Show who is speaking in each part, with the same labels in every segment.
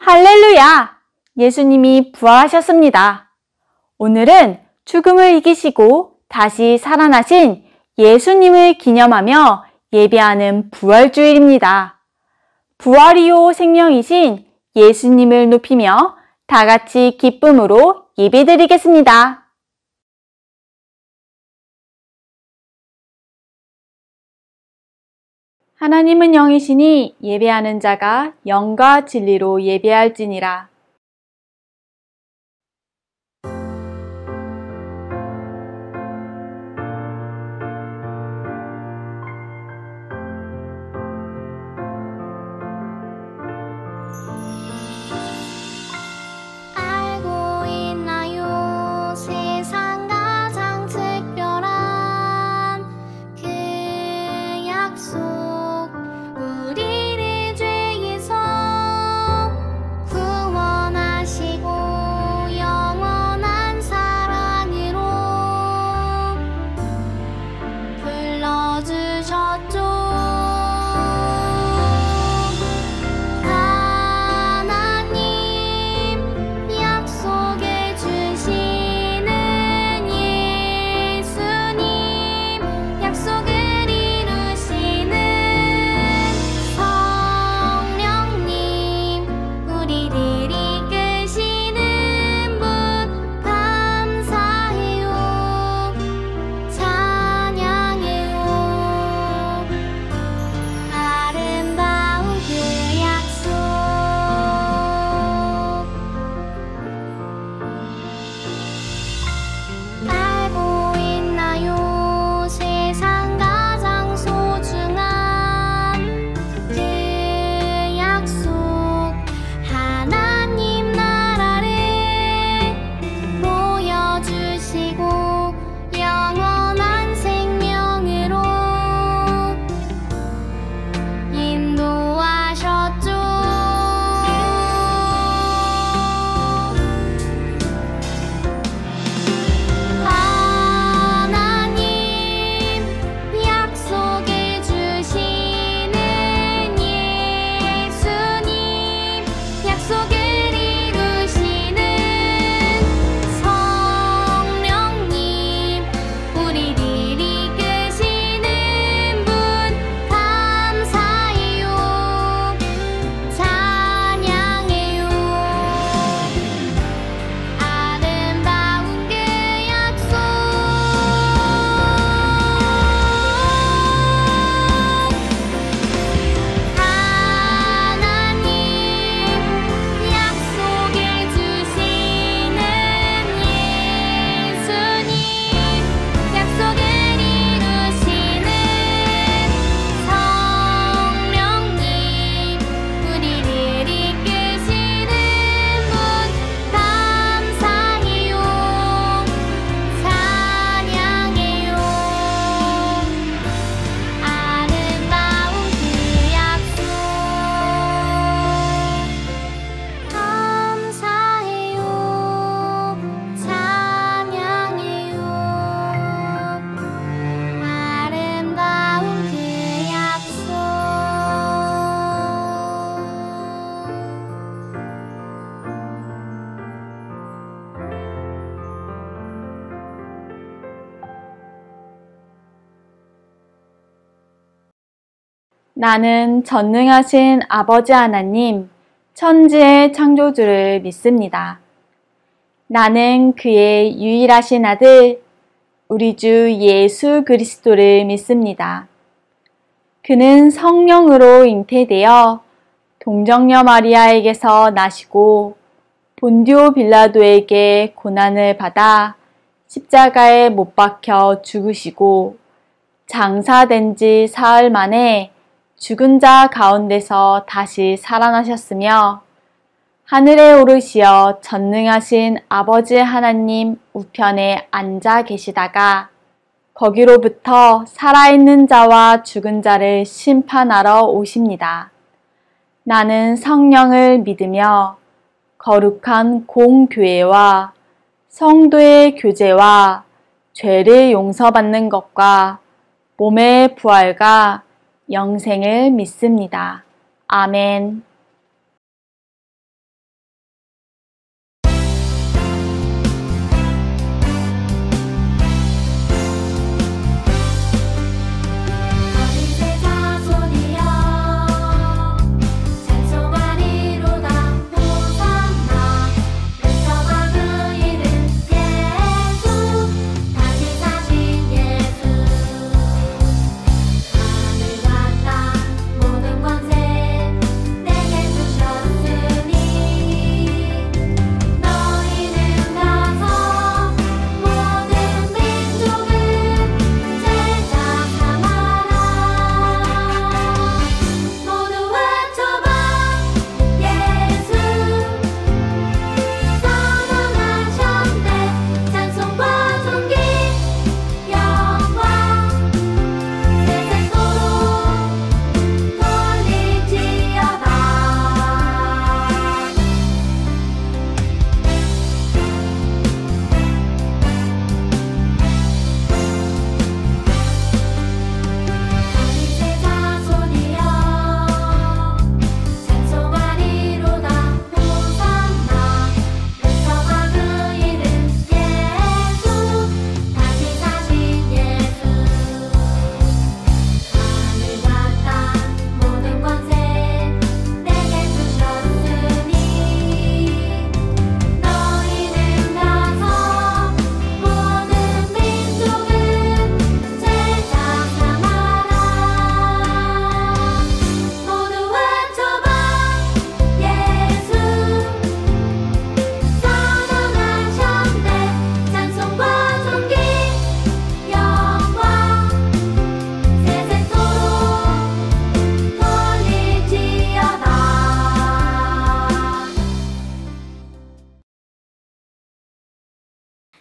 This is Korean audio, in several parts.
Speaker 1: 할렐루야! 예수님이 부활하셨습니다. 오늘은 죽음을 이기시고 다시 살아나신 예수님을 기념하며 예배하는 부활주일입니다. 부활이요 생명이신 예수님을 높이며 다 같이 기쁨으로 예배드리겠습니다. 하나님은 영이시니 예배하는 자가 영과 진리로 예배할지니라.
Speaker 2: 알고 있나요? 세상 가장 특별한 그 약속, 우리를 죄에서 구원하시고 영원한 사랑으로 불러주셨죠.
Speaker 1: 나는 전능하신 아버지 하나님, 천지의 창조주를 믿습니다. 나는 그의 유일하신 아들, 우리 주 예수 그리스도를 믿습니다. 그는 성령으로 잉태되어 동정녀 마리아에게서 나시고 본디오 빌라도에게 고난을 받아 십자가에 못 박혀 죽으시고 장사된 지 사흘 만에 죽은 자 가운데서 다시 살아나셨으며 하늘에 오르시어 전능하신 아버지 하나님 우편에 앉아 계시다가 거기로부터 살아있는 자와 죽은 자를 심판하러 오십니다. 나는 성령을 믿으며 거룩한 공교회와 성도의 교제와 죄를 용서받는 것과 몸의 부활과 영생을 믿습니다. 아멘.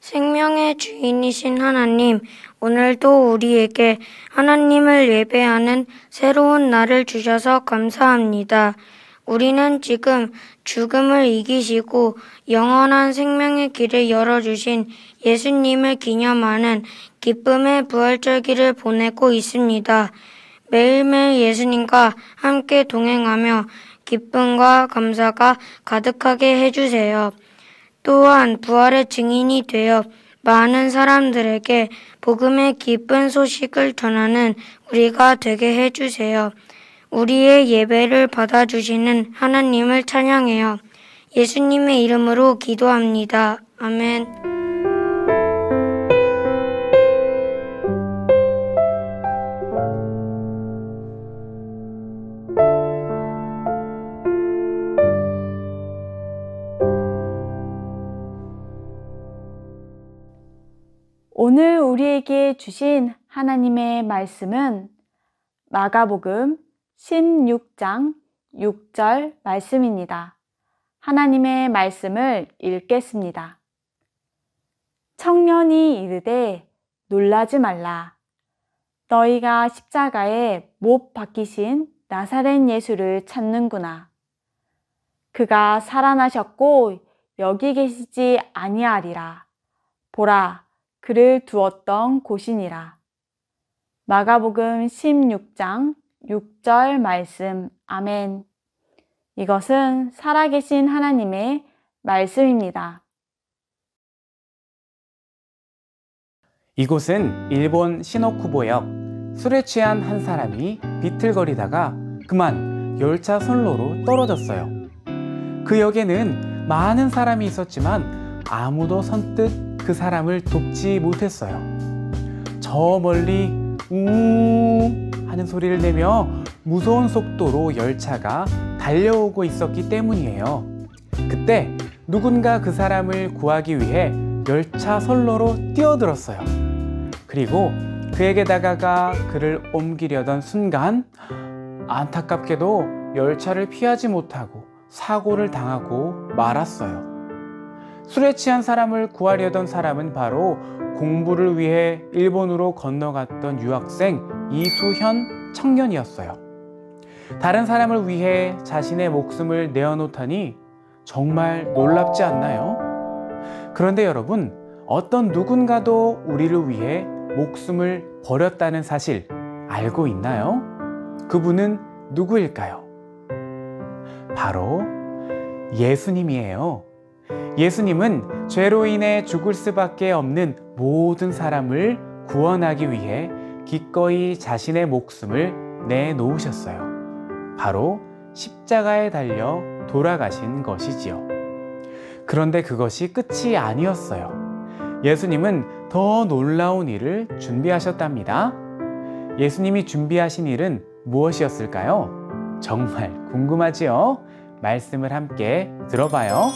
Speaker 3: 생명의 주인이신 하나님, 오늘도 우리에게 하나님을 예배하는 새로운 날을 주셔서 감사합니다. 우리는 지금 죽음을 이기시고 영원한 생명의 길을 열어주신 예수님을 기념하는 기쁨의 부활절기를 보내고 있습니다. 매일매일 예수님과 함께 동행하며 기쁨과 감사가 가득하게 해주세요. 또한 부활의 증인이 되어 많은 사람들에게 복음의 기쁜 소식을 전하는 우리가 되게 해주세요. 우리의 예배를 받아주시는 하나님을 찬양해요. 예수님의 이름으로 기도합니다. 아멘.
Speaker 1: 오늘 우리에게 주신 하나님의 말씀은 마가복음 16장 6절 말씀입니다. 하나님의 말씀을 읽겠습니다. 청년이 이르되 놀라지 말라. 너희가 십자가에 못 박히신 나사렛 예수를 찾는구나. 그가 살아나셨고 여기 계시지 아니하리라. 보라, 그를 두었던 곳이니라. 마가복음 16장 6절 말씀. 아멘. 이것은 살아계신 하나님의 말씀입니다.
Speaker 4: 이곳은 일본 시노쿠보역. 술에 취한 한 사람이 비틀거리다가 그만 열차 선로로 떨어졌어요. 그 역에는 많은 사람이 있었지만 아무도 선뜻 그 사람을 돕지 못했어요. 저 멀리 우웅 하는 소리를 내며 무서운 속도로 열차가 달려오고 있었기 때문이에요. 그때 누군가 그 사람을 구하기 위해 열차 선로로 뛰어들었어요. 그리고 그에게 다가가 그를 옮기려던 순간 안타깝게도 열차를 피하지 못하고 사고를 당하고 말았어요. 술에 취한 사람을 구하려던 사람은 바로 공부를 위해 일본으로 건너갔던 유학생 이수현 청년이었어요. 다른 사람을 위해 자신의 목숨을 내어놓다니 정말 놀랍지 않나요? 그런데 여러분, 어떤 누군가도 우리를 위해 목숨을 버렸다는 사실 알고 있나요? 그분은 누구일까요? 바로 예수님이에요. 예수님은 죄로 인해 죽을 수밖에 없는 모든 사람을 구원하기 위해 기꺼이 자신의 목숨을 내놓으셨어요. 바로 십자가에 달려 돌아가신 것이지요. 그런데 그것이 끝이 아니었어요. 예수님은 더 놀라운 일을 준비하셨답니다. 예수님이 준비하신 일은 무엇이었을까요? 정말 궁금하지요? 말씀을 함께 들어봐요.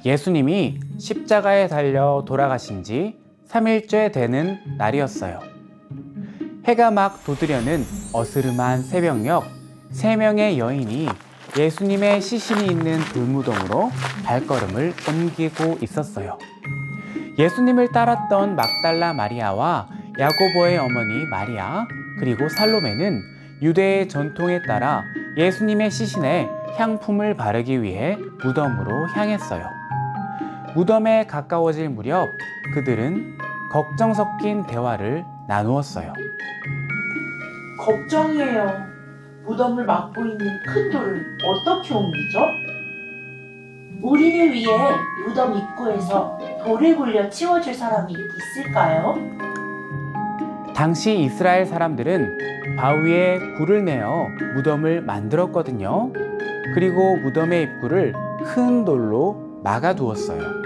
Speaker 4: 예수님이 십자가에 달려 돌아가신 지 3일째 되는 날이었어요. 해가 막 돋으려는 어스름한 새벽녘, 3명의 여인이 예수님의 시신이 있는 돌무덤으로 발걸음을 옮기고 있었어요. 예수님을 따랐던 막달라 마리아와 야고보의 어머니 마리아, 그리고 살로메는 유대의 전통에 따라 예수님의 시신에 향품을 바르기 위해 무덤으로 향했어요. 무덤에 가까워질 무렵 그들은 걱정 섞인 대화를 나누었어요.
Speaker 5: 걱정이에요. 무덤을 막고 있는 큰 돌을 어떻게 옮기죠? 우리를 위해 무덤 입구에서 돌을 굴려 치워줄 사람이 있을까요?
Speaker 4: 당시 이스라엘 사람들은 바위에 굴을 내어 무덤을 만들었거든요. 그리고 무덤의 입구를 큰 돌로 막아두었어요.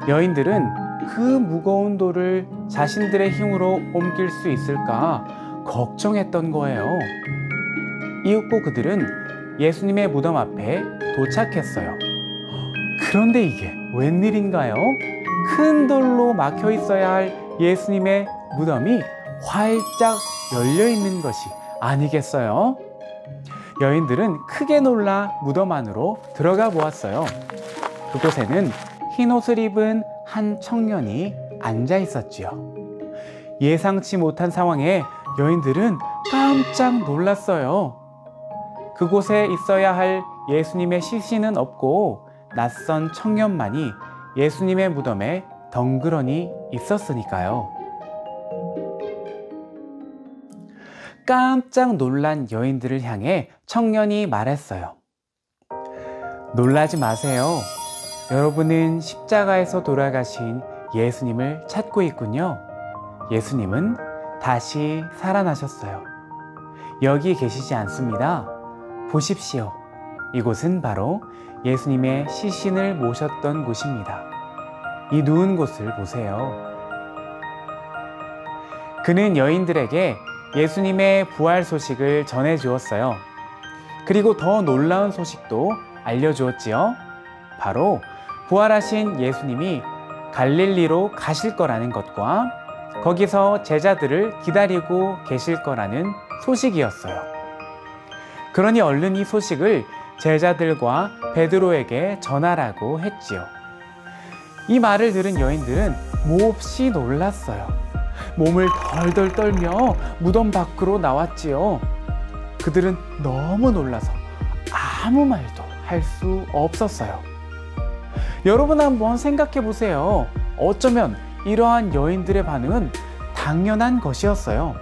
Speaker 4: 여인들은 그 무거운 돌을 자신들의 힘으로 옮길 수 있을까 걱정했던 거예요. 이윽고 그들은 예수님의 무덤 앞에 도착했어요. 그런데 이게 웬일인가요? 큰 돌로 막혀 있어야 할 예수님의 무덤이 활짝 열려 있는 것이 아니겠어요? 여인들은 크게 놀라 무덤 안으로 들어가 보았어요. 그곳에는 흰 옷을 입은 한 청년이 앉아 있었지요. 예상치 못한 상황에 여인들은 깜짝 놀랐어요. 그곳에 있어야 할 예수님의 시신은 없고 낯선 청년만이 예수님의 무덤에 덩그러니 있었으니까요. 깜짝 놀란 여인들을 향해 청년이 말했어요. 놀라지 마세요. 여러분은 십자가에서 돌아가신 예수님을 찾고 있군요. 예수님은 다시 살아나셨어요. 여기 계시지 않습니다. 보십시오. 이곳은 바로 예수님의 시신을 모셨던 곳입니다. 이 누운 곳을 보세요. 그는 여인들에게 예수님의 부활 소식을 전해주었어요. 그리고 더 놀라운 소식도 알려주었지요. 바로 부활하신 예수님이 갈릴리로 가실 거라는 것과 거기서 제자들을 기다리고 계실 거라는 소식이었어요. 그러니 얼른 이 소식을 제자들과 베드로에게 전하라고 했지요. 이 말을 들은 여인들은 몹시 놀랐어요. 몸을 덜덜 떨며 무덤 밖으로 나왔지요. 그들은 너무 놀라서 아무 말도 할 수 없었어요. 여러분 한번 생각해 보세요. 어쩌면 이러한 여인들의 반응은 당연한 것이었어요.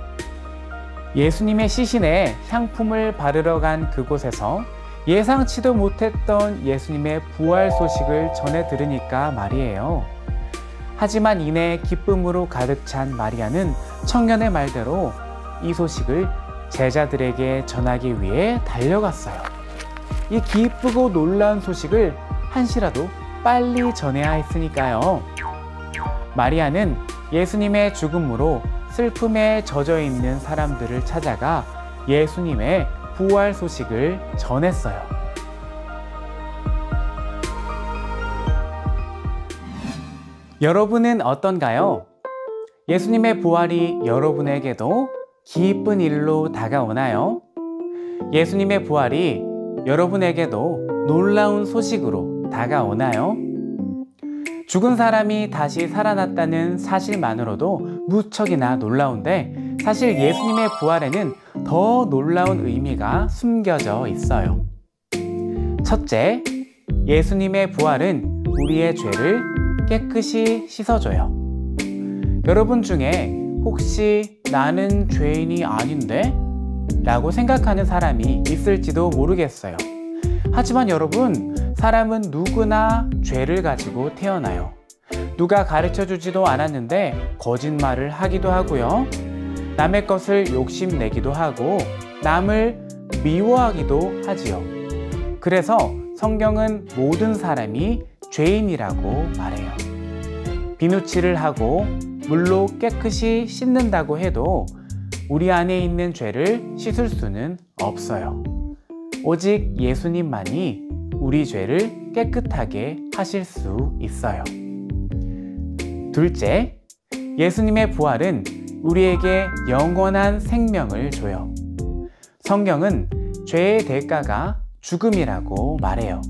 Speaker 4: 예수님의 시신에 향품을 바르러 간 그곳에서 예상치도 못했던 예수님의 부활 소식을 전해 들으니까 말이에요. 하지만 이내 기쁨으로 가득 찬 마리아는 청년의 말대로 이 소식을 제자들에게 전하기 위해 달려갔어요. 이 기쁘고 놀라운 소식을 한시라도 빨리 전해야 했으니까요. 마리아는 예수님의 죽음으로 슬픔에 젖어 있는 사람들을 찾아가 예수님의 부활 소식을 전했어요. 여러분은 어떤가요? 예수님의 부활이 여러분에게도 기쁜 일로 다가오나요? 예수님의 부활이 여러분에게도 놀라운 소식으로 다가오나요? 죽은 사람이 다시 살아났다는 사실만으로도 무척이나 놀라운데 사실 예수님의 부활에는 더 놀라운 의미가 숨겨져 있어요. 첫째, 예수님의 부활은 우리의 죄를 깨끗이 씻어줘요. 여러분 중에 혹시 나는 죄인이 아닌데? 라고 생각하는 사람이 있을지도 모르겠어요. 하지만 여러분, 사람은 누구나 죄를 가지고 태어나요. 누가 가르쳐주지도 않았는데 거짓말을 하기도 하고요. 남의 것을 욕심내기도 하고 남을 미워하기도 하지요. 그래서 성경은 모든 사람이 죄인이라고 말해요. 비누칠을 하고 물로 깨끗이 씻는다고 해도 우리 안에 있는 죄를 씻을 수는 없어요. 오직 예수님만이 우리 죄를 깨끗하게 하실 수 있어요. 둘째, 예수님의 부활은 우리에게 영원한 생명을 줘요. 성경은 죄의 대가가 죽음이라고 말해요.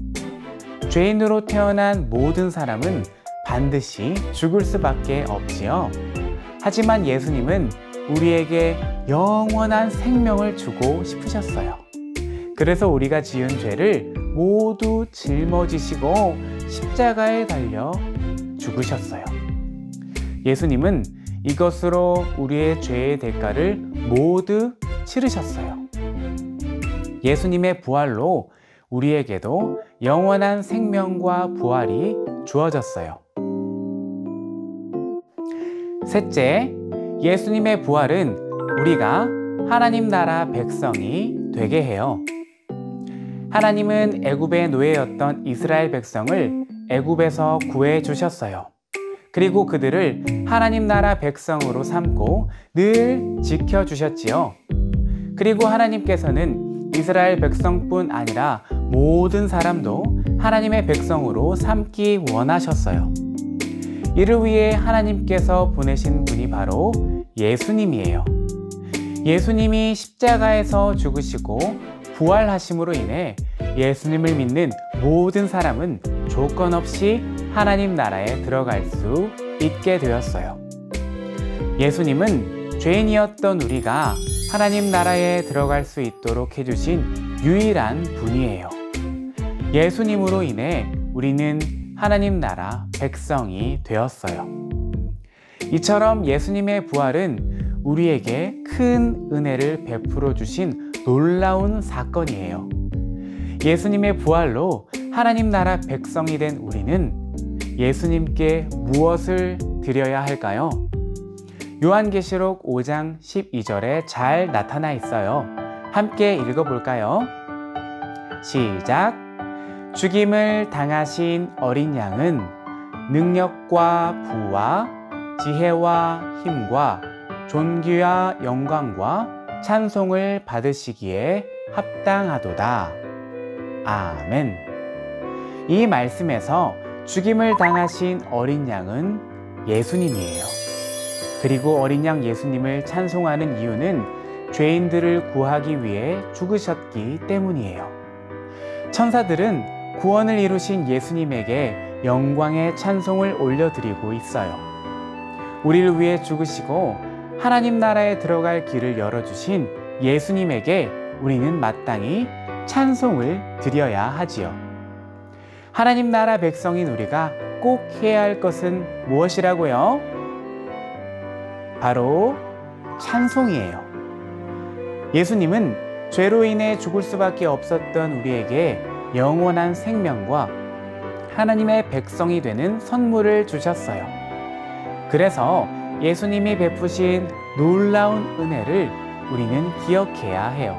Speaker 4: 죄인으로 태어난 모든 사람은 반드시 죽을 수밖에 없지요. 하지만 예수님은 우리에게 영원한 생명을 주고 싶으셨어요. 그래서 우리가 지은 죄를 모두 짊어지시고 십자가에 달려 죽으셨어요. 예수님은 이것으로 우리의 죄의 대가를 모두 치르셨어요. 예수님의 부활로 우리에게도 영원한 생명과 부활이 주어졌어요. 셋째, 예수님의 부활은 우리가 하나님 나라 백성이 되게 해요. 하나님은 애굽의 노예였던 이스라엘 백성을 애굽에서 구해 주셨어요. 그리고 그들을 하나님 나라 백성으로 삼고 늘 지켜주셨지요. 그리고 하나님께서는 이스라엘 백성뿐 아니라 모든 사람도 하나님의 백성으로 삼기 원하셨어요. 이를 위해 하나님께서 보내신 분이 바로 예수님이에요. 예수님이 십자가에서 죽으시고 부활하심으로 인해 예수님을 믿는 모든 사람은 조건 없이 하나님 나라에 들어갈 수 있게 되었어요. 예수님은 죄인이었던 우리가 하나님 나라에 들어갈 수 있도록 해주신 유일한 분이에요. 예수님으로 인해 우리는 하나님 나라 백성이 되었어요. 이처럼 예수님의 부활은 우리에게 큰 은혜를 베풀어 주신 놀라운 사건이에요. 예수님의 부활로 하나님 나라 백성이 된 우리는 예수님께 무엇을 드려야 할까요? 요한계시록 5장 12절에 잘 나타나 있어요. 함께 읽어볼까요? 시작! 죽임을 당하신 어린 양은 능력과 부와 지혜와 힘과 존귀와 영광과 찬송을 받으시기에 합당하도다. 아멘. 이 말씀에서 죽임을 당하신 어린 양은 예수님이에요. 그리고 어린 양 예수님을 찬송하는 이유는 죄인들을 구하기 위해 죽으셨기 때문이에요. 천사들은 구원을 이루신 예수님에게 영광의 찬송을 올려드리고 있어요. 우리를 위해 죽으시고 하나님 나라에 들어갈 길을 열어주신 예수님에게 우리는 마땅히 찬송을 드려야 하지요. 하나님 나라 백성인 우리가 꼭 해야 할 것은 무엇이라고요? 바로 찬송이에요. 예수님은 죄로 인해 죽을 수밖에 없었던 우리에게 영원한 생명과 하나님의 백성이 되는 선물을 주셨어요. 그래서 예수님이 베푸신 놀라운 은혜를 우리는 기억해야 해요.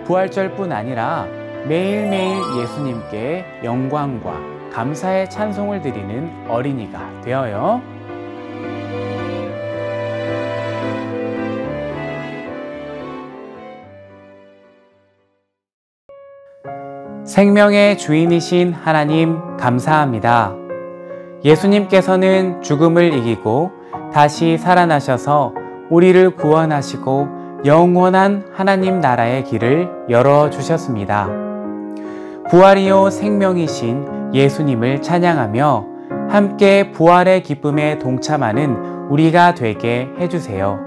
Speaker 4: 부활절뿐 아니라 매일매일 예수님께 영광과 감사의 찬송을 드리는 어린이가 되어요. 생명의 주인이신 하나님 감사합니다. 예수님께서는 죽음을 이기고 다시 살아나셔서 우리를 구원하시고 영원한 하나님 나라의 길을 열어주셨습니다. 부활이요 생명이신 예수님을 찬양하며 함께 부활의 기쁨에 동참하는 우리가 되게 해주세요.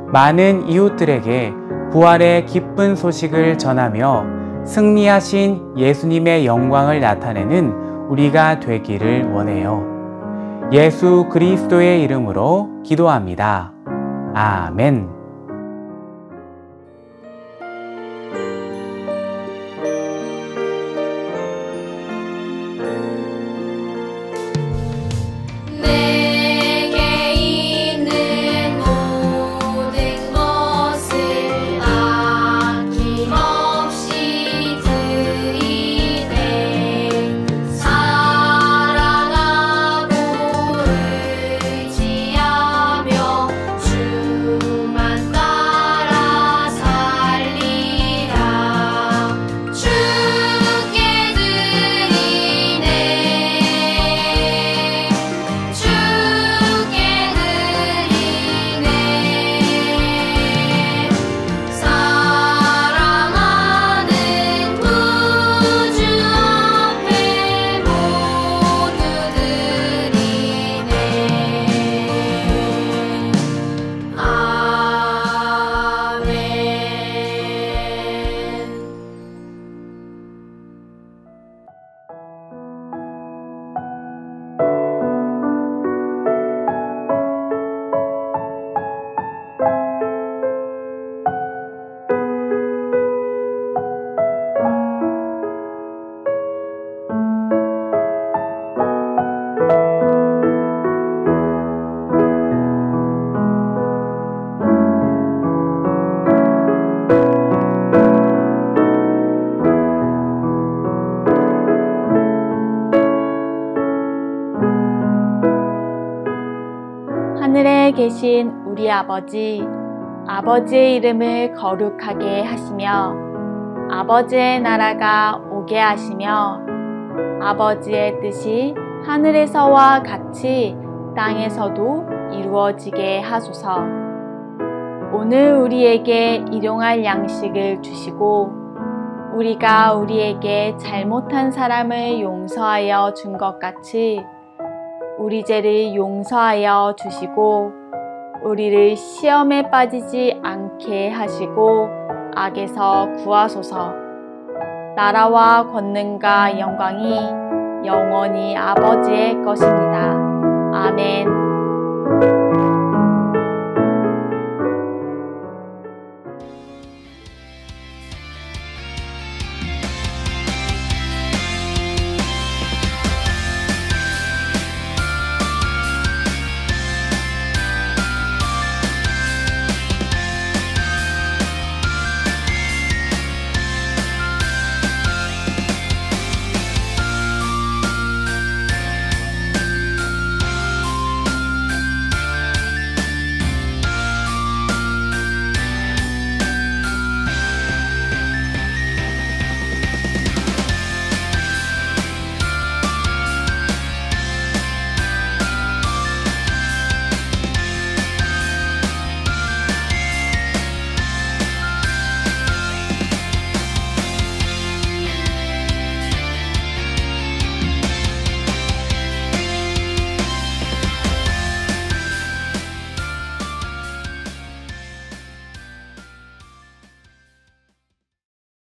Speaker 4: 많은 이웃들에게 부활의 기쁜 소식을 전하며 승리하신 예수님의 영광을 나타내는 우리가 되기를 원해요. 예수 그리스도의 이름으로 기도합니다. 아멘.
Speaker 2: 내게 있는 모든 것을 아낌없이 드리네. 사랑하고 의지하며 주만 따라 살리라. 주께 드리네. 주께 드리네. 사랑하는 구주 앞에 모두 드리네. 아멘.
Speaker 1: 하늘에 계신 우리 아버지, 아버지의 이름을 거룩하게 하시며 아버지의 나라가 오게 하시며 아버지의 뜻이 하늘에서와 같이 땅에서도 이루어지게 하소서. 오늘 우리에게 일용할 양식을 주시고 우리가 우리에게 잘못한 사람을 용서하여 준 것 같이 우리 죄를 용서하여 주시고 우리를 시험에 빠지지 않게 하시고 악에서 구하소서. 나라와 권능과 영광이 영원히 아버지의 것입니다. 아멘.